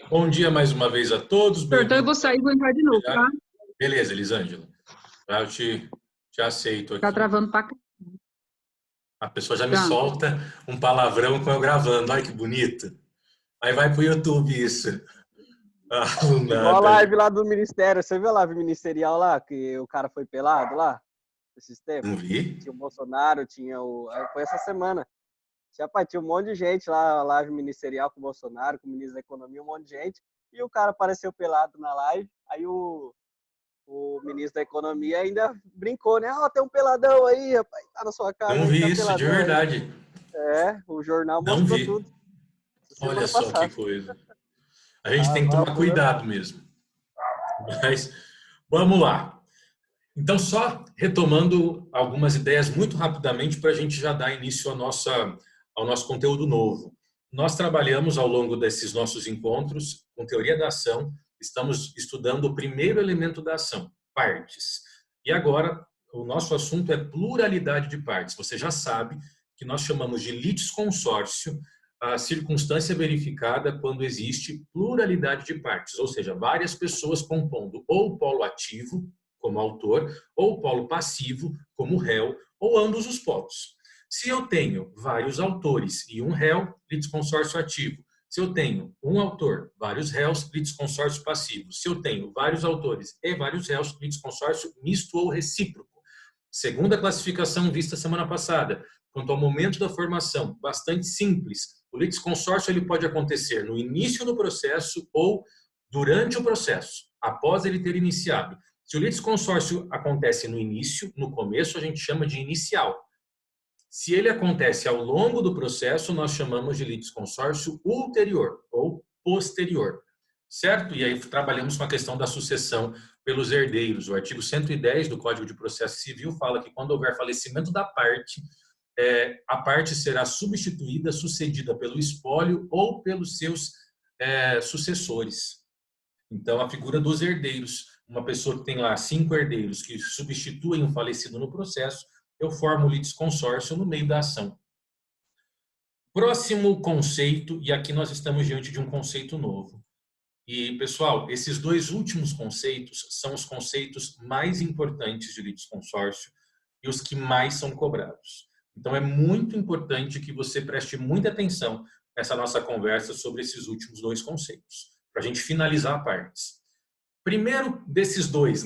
Bom dia mais uma vez a todos. Então eu Bem-vindos. vou sair e vou entrar de novo, tá? Beleza, Elisângela. Eu te aceito Tá aqui. travando pra cá. A pessoa já me Tá. solta um palavrão com eu gravando. Olha que bonito. Aí vai pro YouTube isso. Ah, não Igual a nada. live lá do Ministério. Você viu a live ministerial lá, que o cara foi pelado lá? Esses tempos? Não vi? Tinha o Bolsonaro, tinha o... Foi essa semana. Tinha um monte de gente lá, a live ministerial com o Bolsonaro, com o ministro da Economia, um monte de gente. E o cara apareceu pelado na live. Aí o ministro da Economia ainda brincou, né? Ó, tem um peladão aí, rapaz. Tá na sua casa Não aí, vi tá isso, de peladão aí. verdade. O jornal Não mostrou vi. tudo. Olha Semana só que passada. coisa. A gente tem que Lá, tomar cuidado mesmo. Mas vamos lá. Então, só retomando algumas ideias muito rapidamente para a gente já dar início ao nosso conteúdo novo. Nós trabalhamos ao longo desses nossos encontros com teoria da ação, estamos estudando o primeiro elemento da ação, partes. E agora, o nosso assunto é pluralidade de partes. Você já sabe que nós chamamos de litisconsórcio a circunstância verificada quando existe pluralidade de partes, ou seja, várias pessoas compondo ou o polo ativo, como autor, ou o polo passivo, como réu, ou ambos os polos. Se eu tenho vários autores e um réu, litisconsórcio ativo. Se eu tenho um autor, vários réus, litisconsórcio passivo. Se eu tenho vários autores e vários réus, litisconsórcio misto ou recíproco. Segunda classificação vista semana passada, quanto ao momento da formação, bastante simples. O litisconsórcio ele pode acontecer no início do processo ou durante o processo, após ele ter iniciado. Se o litisconsórcio acontece no início, no começo, a gente chama de inicial. Se ele acontece ao longo do processo, nós chamamos de litisconsórcio ulterior ou posterior, certo? E aí trabalhamos com a questão da sucessão pelos herdeiros. O artigo 110 do Código de Processo Civil fala que quando houver falecimento da parte, a parte será substituída, sucedida pelo espólio ou pelos seus sucessores. Então, a figura dos herdeiros, uma pessoa que tem lá 5 herdeiros que substituem o falecido no processo, eu formo o litisconsórcio no meio da ação. Próximo conceito, e aqui nós estamos diante de um conceito novo. E, pessoal, esses dois últimos conceitos são os conceitos mais importantes de litisconsórcio e os que mais são cobrados. Então, é muito importante que você preste muita atenção nessa nossa conversa sobre esses últimos dois conceitos, para a gente finalizar partes. Primeiro desses dois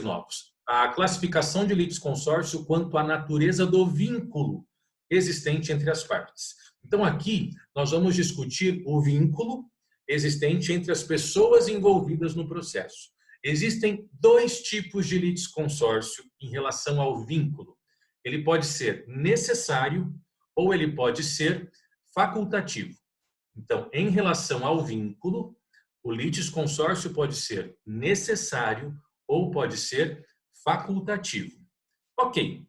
novos, a classificação de litisconsórcio quanto à natureza do vínculo existente entre as partes. Então, aqui, nós vamos discutir o vínculo existente entre as pessoas envolvidas no processo. Existem dois tipos de litisconsórcio em relação ao vínculo. Ele pode ser necessário ou ele pode ser facultativo. Então, em relação ao vínculo, o litisconsórcio pode ser necessário ou pode ser facultativo. Ok,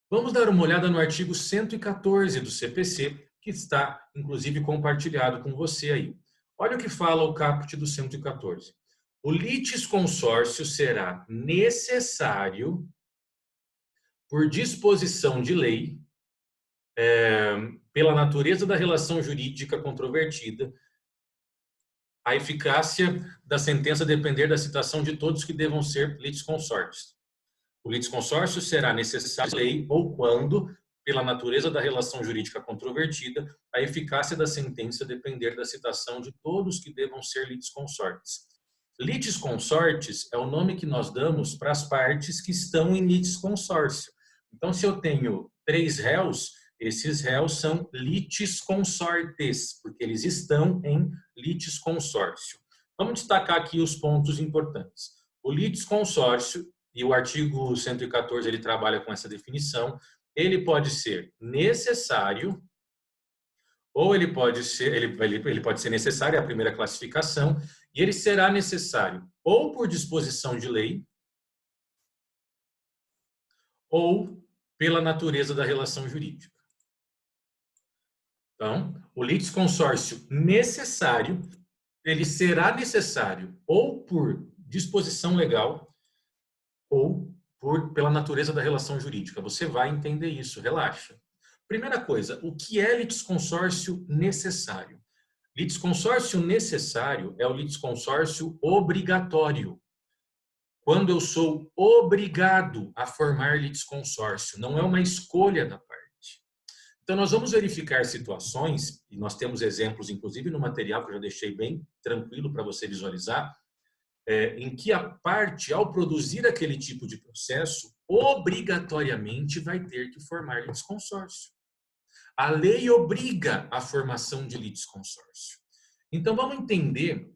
vamos dar uma olhada no artigo 114 do CPC, que está, inclusive, compartilhado com você aí. Olha o que fala o caput do 114. O litisconsórcio será necessário por disposição de lei, pela natureza da relação jurídica controvertida, a eficácia da sentença depender da citação de todos que devam ser litisconsórcios. O litisconsórcio será necessário lei ou quando, pela natureza da relação jurídica controvertida, a eficácia da sentença depender da citação de todos que devam ser litisconsortes. Litisconsortes é o nome que nós damos para as partes que estão em litisconsórcio. Então, se eu tenho 3 réus, esses réus são litisconsortes, porque eles estão em litisconsórcio. Vamos destacar aqui os pontos importantes. O litisconsórcio, e o artigo 114 ele trabalha com essa definição, ele pode ser necessário ou ele pode ser necessário, é a primeira classificação, e ele será necessário ou por disposição de lei ou pela natureza da relação jurídica. Então, o litisconsórcio necessário, ele será necessário ou por disposição legal ou pela natureza da relação jurídica. Você vai entender isso, relaxa. Primeira coisa, o que é litisconsórcio necessário? Litisconsórcio necessário é o litisconsórcio obrigatório. Quando eu sou obrigado a formar litisconsórcio, não é uma escolha da parte. Então, nós vamos verificar situações, e nós temos exemplos, inclusive no material que eu já deixei bem tranquilo para você visualizar, em que a parte, ao produzir aquele tipo de processo, obrigatoriamente vai ter que formar litisconsórcio. A lei obriga a formação de litisconsórcio. Então, vamos entender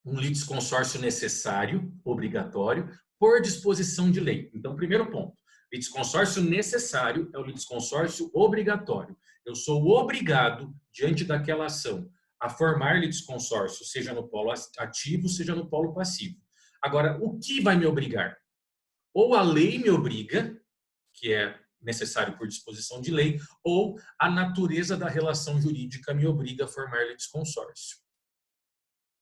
um litisconsórcio necessário, obrigatório, por disposição de lei. Então, primeiro ponto, litisconsórcio necessário é o litisconsórcio obrigatório. Eu sou obrigado, diante daquela ação, a formar litisconsórcio, seja no polo ativo, seja no polo passivo. Agora, o que vai me obrigar? Ou a lei me obriga, que é necessário por disposição de lei, ou a natureza da relação jurídica me obriga a formar litisconsórcio.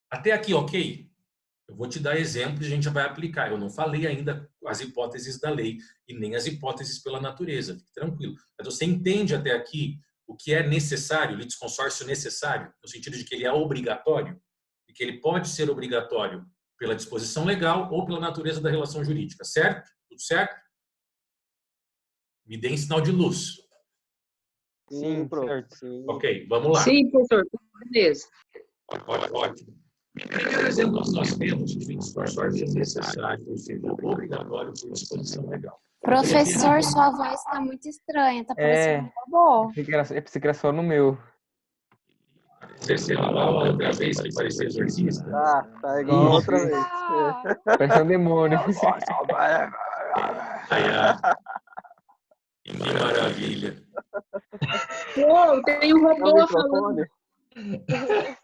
Até aqui, ok? Eu vou te dar exemplos e a gente vai aplicar. Eu não falei ainda as hipóteses da lei e nem as hipóteses pela natureza, fique tranquilo. Mas você entende até aqui o que é necessário, litisconsórcio necessário, no sentido de que ele é obrigatório e que ele pode ser obrigatório pela disposição legal ou pela natureza da relação jurídica, certo? Tudo certo? Me deem sinal de luz. Sim, certo. sim. Ok, vamos lá. Sim, professor, beleza. Ótimo. O primeiro exemplo que nós temos de litisconsórcio necessário, ou seja, obrigatório por disposição legal. Professor, sua voz está muito estranha, tá parecendo um robô. Eu pensei que era só no meu. Você falou outra vez que parecia exorcista? Tá igual outra vez. Ah, Parece um demônio. Que maravilha. Pô, tem um É o robô falando. microfone?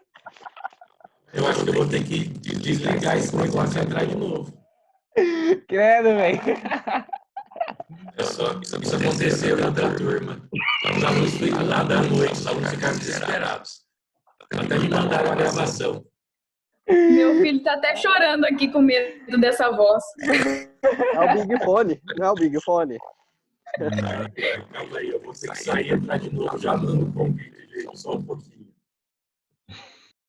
Eu acho que eu vou ter que desligar esse negócio e entrar de novo. Credo, velho. Isso aconteceu na outra turma. Os alunos ficam lá da noite, os alunos ficaram desesperados. Até me mandaram a gravação. Meu filho tá até chorando aqui com medo dessa voz. É o Big Fone, não é o Big Fone. Calma aí, eu vou ter que sair e entrar de novo. Já mando o convite, gente, só um pouquinho.